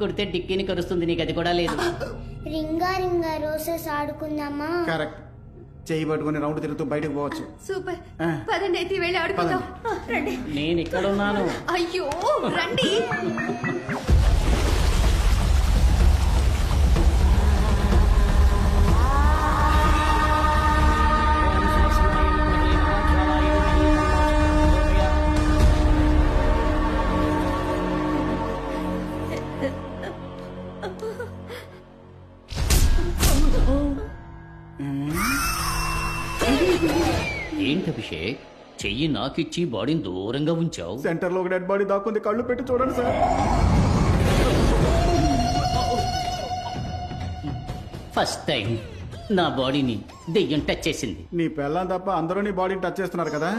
కొడితే డిక్కీని కరుస్తుంది, నీకు అది కూడా లేదు. రింగా రింగా రోజెస్ ఆడుకుందామా? కరెక్ట్. చేయి పట్టుకుని రౌండ్ తిరుగుతూ బయటకు పోవచ్చు. సూపర్. పదండి అయితే వెళ్ళి ఆడుకుందాం. రండి. నేను ఇక్కడ ఉన్నాను. అయ్యో రండి. ఏంటి అభిషేక్, చెయ్యి నాకిచ్చి బాడీని దూరంగా ఉంచావు? సెంటర్ లో ఒక డెడ్ బాడీ దాక్కుంది, కళ్ళు పెట్టి చూడండి సార్. ఫస్ట్ టైం నా బాడీని దెయ్యం టచ్ చేసింది. నీ పెళ్ళం తప్ప అందరూ నీ బాడీని టచ్ చేస్తున్నారు కదా.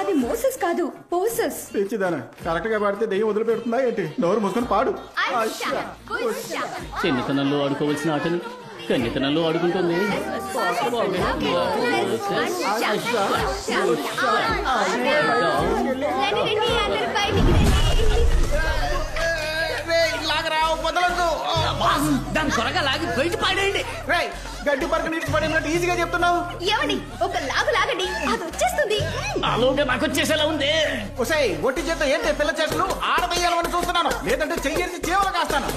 అది మోసెస్ కాదు, పోసెస్. తెచ్చిదానా కరెక్ట్ గా పాడితే దెయ్యం వదిలిపెడుతుందా ఏంటి? నోరు మూసుకొని పాడు. చిన్నతనంలో ఆడుకోవాల్సిన ఆటని కన్నితనంలో ఆడుకుంటుంది. దాని త్వరగా లాగి బయట పాడేయండి. గడ్డి పరక నీటి పడినట్టు ఈజీగా చెప్తున్నావు. ఏమండి ఒక లాగు లాగండి, అది వచ్చేస్తుంది. ఆలోగా నాకు వచ్చేసేలా ఉంది. ఒసేయ్ ఒట్టి చేత ఏంటి పిల్ల చేతులు ఆడవేయాలని చూస్తున్నాను, లేదంటే చెయ్యేసి చేవలు కాస్తాను.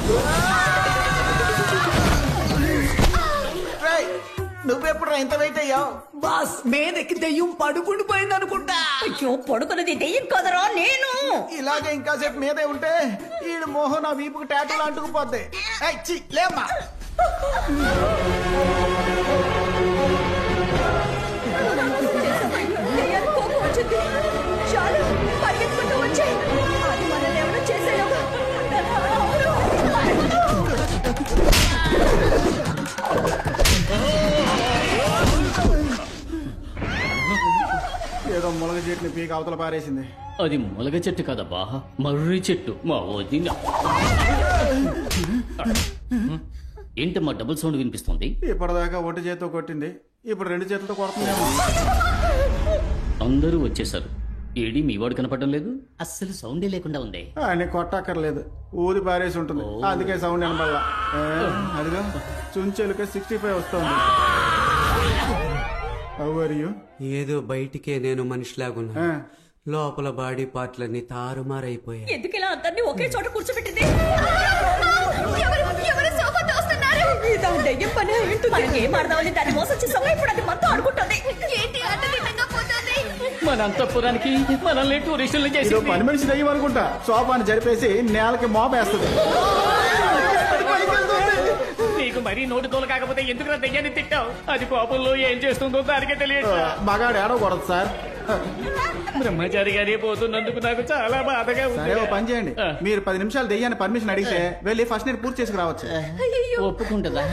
నువ్వెప్పుడు ఇంత వెయిట్ అయ్యావు? బాస్ మేదకి దెయ్యం పడుకుని పోయింది అనుకుంటా. అయ్యో పడుకున్నది దెయ్యం కదరా నేను. ఇలాగే ఇంకాసేపు మీదే ఉంటే ఈడు మోహన్ నా వీపుకు టాటూలు అంటుకుపోద్ది. లేమ్మా. చాలు పరిగెత్తుకుంటూ వచ్చాయి. అది మనల్ని ఎవరో చేసేలోగా. ఏదో ములగ చెట్టుని పీక అవతల పారేసింది. అది ములగ చెట్టు కదబ్బా, మర్రి చెట్టు. మా వదిన ఏంటమ్మా డబుల్ సౌండ్ వినిపిస్తుంది? ఇప్పటిదాకా ఒట్టి చేతితో కొట్టింది, ఇప్పుడు రెండు చేతులతో కొడుతుందేమో. అందరూ వచ్చేసారు. ఏడి మీ వాడు కనపడడం లేదు, అస్సలు సౌండే లేకుండా ఉంది. అని కొట్టక్కర్లేదు, ఊది పారేసి ఉంటుంది, అందుకే సౌండ్ వినబడలా. అదిగో చుంచెలుక 65 వస్తుంది. ఏదో బయటికే నేను మనిషిలాగున్నా, లోపల బాడీ పార్ట్లన్నీ తారుమారైపోయాయి. ఎందుకు ఇలా అందరినీ ఒకే చోట కూర్చోబెట్టింది? ఎవరు సోఫా తోస్తున్నారు? దాని దెయ్యం పని ఏంటి? మనకి ఏం ఆడదామని దాన్ని మోసం చేసాము, ఇప్పుడు అది మనతో ఆడుకుంటుంది. ఏంటి ఆట దిట్టంగా పోతుంది? మన అంతఃపురానికి మనల్ని టూరిస్టులు చేసి పని మనిషి దయ్యం అనుకుంటా. సోఫాని జరిపేసి నేలకి మోపేస్తుంది. నీకు మరీ నోటి తోలు కాకపోతే ఎందుకు నా దెయ్యాన్ని తిట్టావు? అది కోపంలో ఏం చేస్తుందో దానికే తెలియదు. మగాడు ఏడవకూడదు సార్. బ్రహ్మచారి గారే పోతున్నందుకు నాకు చాలా బాధగా సరే ఓ పని చేయండి, మీరు 10 నిమిషాలు దెయ్యాన్ని పర్మిషన్ అడిగితే వెళ్ళి ఫస్ట్ నేను పూర్తి చేసుకు రావచ్చు. ఒప్పుకుంటుందా?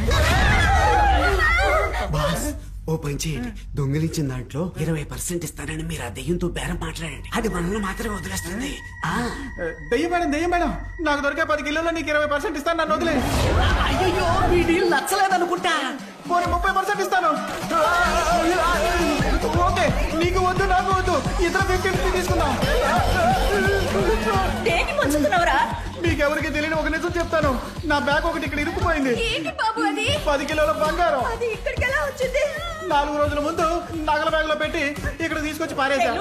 బాస్ ఓ పని చేయండి, దొంగిలించిన దాంట్లో 20% ఇస్తానని మీరు ఆ దెయ్యంతో బేరం మాట్లాడండి, అది మనల్ని మాత్రమే వదిలేస్తుంది. దెయ్యం మేడం నాకు దొరికే 10 కిలోలో నీకు 20% ఇస్తాను, నన్ను వదిలే. అయ్యో వీడి నచ్చలేదనుకుంటా. పోనీ 30% ఇస్తాను. ఓకే, నీకు వద్దు నాకు వద్దు, ఇద్దరు 50-50 తీసుకుందాం. దేనికి పంచుతున్నావురా? మీకెవరికి తెలియని ఒక నిజం చెప్తాను, నా బ్యాగ్ ఒకటి ఇక్కడ ఇరుక్కుపోయింది. ఏంటి బాబు అది? 10 కిలోల బంగారం. అది ఇక్కడికి ఎలా వచ్చింది? 4 రోజుల ముందు నగల బ్యాగ్ లో పెట్టి ఇక్కడ తీసుకొచ్చి పారేసా.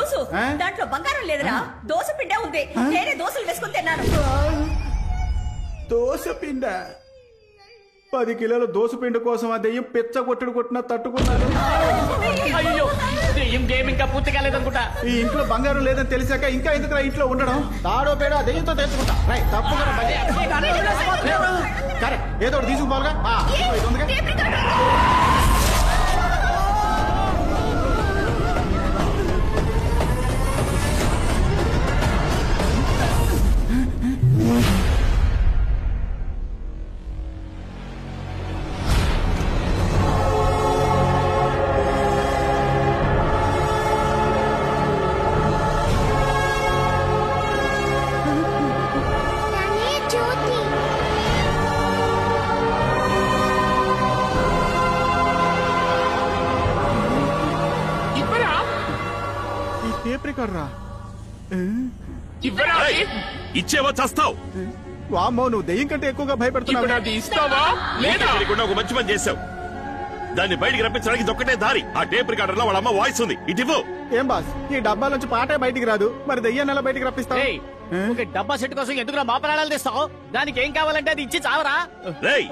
దాంట్లో బంగారం లేదురా, దోశ పిండే ఉంది. నేనే దోశలు వేసుకుని తిన్నాను. దోశ పిండ? 10 కిలోల దోశ పిండి కోసం ఆ దెయ్యం పిచ్చ కొట్టుడు కొట్టినా తట్టుకున్నాను. అయ్యో దెయ్యం గేమ్ ఇంకా పూర్తి కాలేదనుకుంటా. ఈ ఇంట్లో బంగారం లేదని తెలిసాక ఇంకా ఎందుకు ఇంట్లో ఉండడం? తాడో పేడో ఆ దెయ్యంతో తెచ్చుకుంటా. తప్పుగా కరెక్ట్, ఏదో ఒకటి తీసుకుపోవాలిగా. టేప్ రికార్డరా? ఇవ్వరా ఇచ్చేవో చస్తావు. వామ్మో, నువ్వు దెయ్యం కంటే ఎక్కువగా భయపెడుతున్నావు. ఇప్పుడు అది ఇస్తావా లేదా? తెలియకుండా ఒక మంచి పని చేసావు. దాన్ని బయటికి రప్పించడానికి ఒక్కటే దారి. ఆ టేప్ రికార్డర్ లో వాళ్ళ అమ్మ వాయిస్ ఉంది. ఇటివ్వు. ఏం బాస్, ఈ డబ్బాల నుంచి పాటే బయటికి రాదు, మరి దెయ్యాన్ని ఎలా బయటికి రప్పిస్తావు? ఏయ్, ఒక డబ్బా సెట్ కోసం ఎందుకు మా ప్రాణాలు తెస్తావు? దానికి ఏం కావాలంటే అది ఇచ్చి చావరా. రేయ్,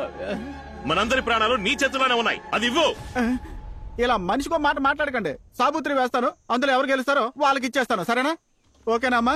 మనందరి ప్రాణాలు నీ చేతుల్లోనే ఉన్నాయి. అది ఇవ్వు. ఇలా మనిషికో మాట మాట్లాడకండి. సాబుత్రి వేస్తాను, అందులో ఎవరు గెలుస్తారో వాళ్ళకి ఇచ్చేస్తాను. సరేనా? ఓకేనా అమ్మా?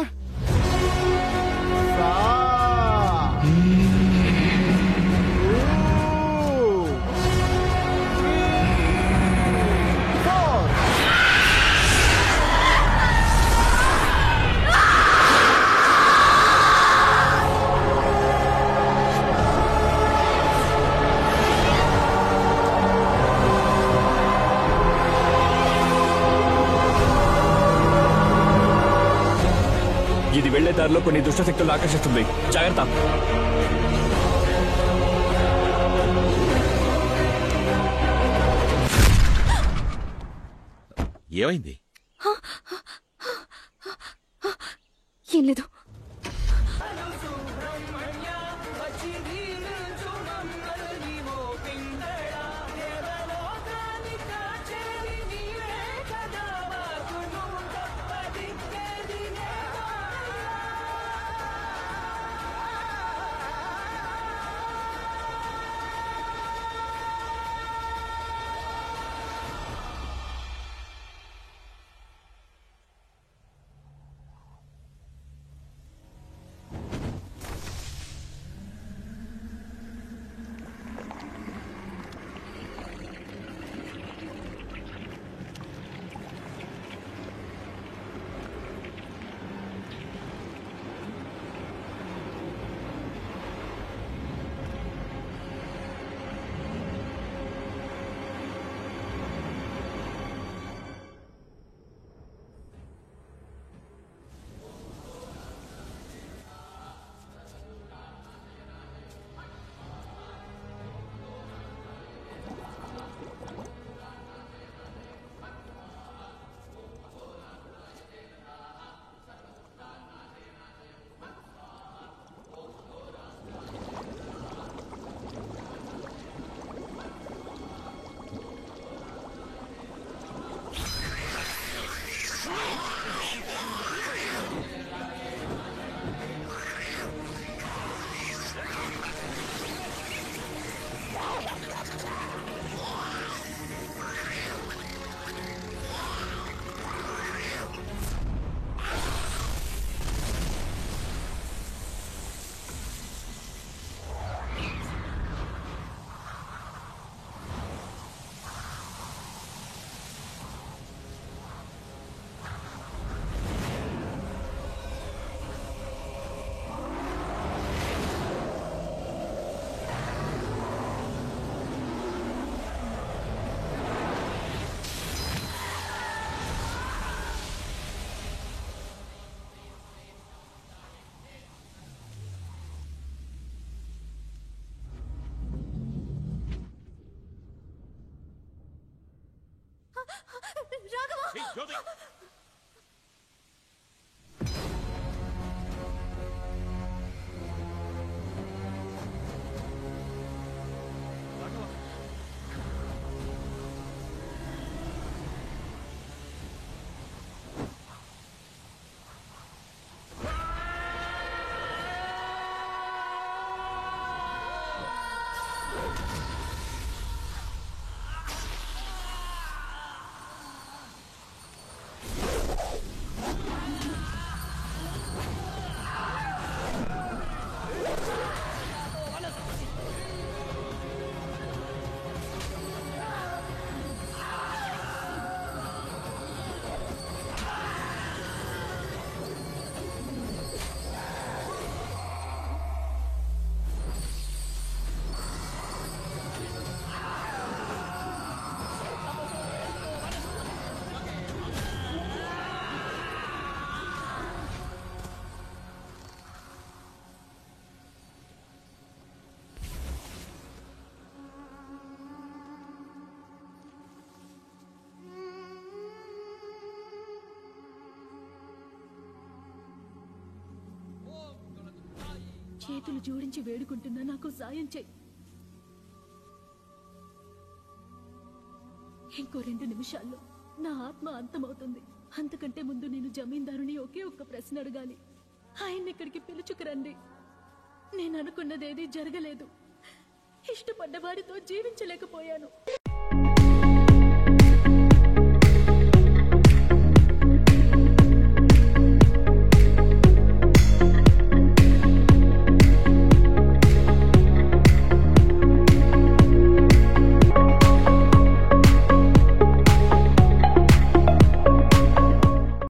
ఇది వెళ్లే దారిలో కొన్ని దుష్టశక్తులు ఆకర్షిస్తుంది. జాగ్రత్త. ఏమైంది? ఏం లేదు. జ్యోతి, చేతులు జోడించి వేడుకుంటున్నా, నాకు సాయం చెయ్యి. ఇంకో 2 నిమిషాల్లో నా ఆత్మ అంతమవుతుంది. అంతకంటే ముందు నేను జమీందారుని ఒకే ఒక్క ప్రశ్న అడగాలి. ఆయన్ని ఇక్కడికి పిలుచుకురండి. నేను అనుకున్నదేదీ జరగలేదు. ఇష్టపడ్డ వారితో జీవించలేకపోయాను.